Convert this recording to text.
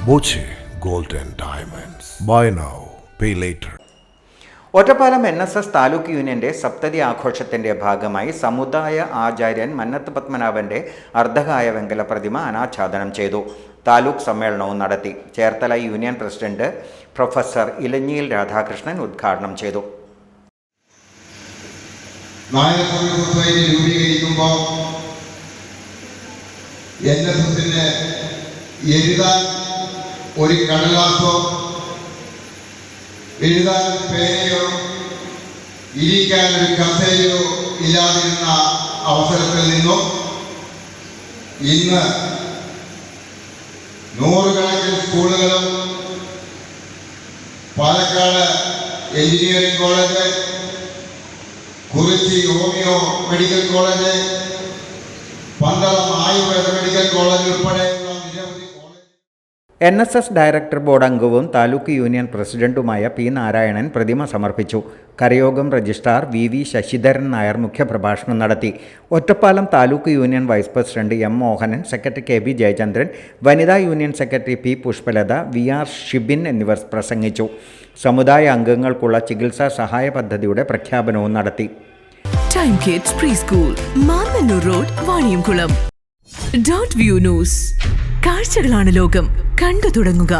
Boche Gold and Diamonds. Buy now, pay later. Ottapalam NSS taluk യൂണിയന്റെ സപ്തതി ആഘോഷത്തിന്റെ ഭാഗമായി സമുദായ ആചാര്യൻ മന്നത്ത് പത്മനാഭന്റെ അർദ്ധകായ വെങ്കല പ്രതിമ അനാച്ഛാദനം ചെയ്തു. താലൂക്ക് സമ്മേളനവും നടത്തി. Cherthala union president professor ഇലഞ്ഞിയിൽ Radhakrishnan ഉദ്ഘാടനം ചെയ്തു. എഴുതാൻ ഒരു കടലാസോ എഴുതാൻ പേനയോ ഇരിക്കാൻ ഒരു കസേരയോ ഇല്ലാതിരുന്ന അവസരത്തിൽ നിന്നും ഇന്ന് നൂറുകണക്കിന് സ്കൂളുകളും Palakkad engineering college, Kurichi homeo medical college, Pandalam Ayurveda medical college ഉൾപ്പെടെയുള്ള നിരവധി NSS ഡയറക്ടർ ബോർഡ് അംഗവും താലൂക്ക് യൂണിയൻ പ്രസിഡന്റുമായ P. നാരായണൻ പ്രതിമ സമർപ്പിച്ചു. കരയോഗം രജിസ്ട്രാർ VV ശശിധരൻ നായർ മുഖ്യപ്രഭാഷണം നടത്തി. Ottapalam taluk union vice president M. Mohanan, secretary KB. Jayachandran, വനിതാ union secretary P. Pushpalatha, VR. Shibin എന്നിവർ പ്രസംഗിച്ചു. സമുദായ അംഗങ്ങൾക്കുള്ള ചികിത്സാ സഹായ പദ്ധതിയുടെ പ്രഖ്യാപനവും നടത്തി. Time kids pre school, Mannannur road, Vaniyamkulam. .view news. കാഴ്ചകളാണ് ലോകം, കണ്ടു തുടങ്ങുക.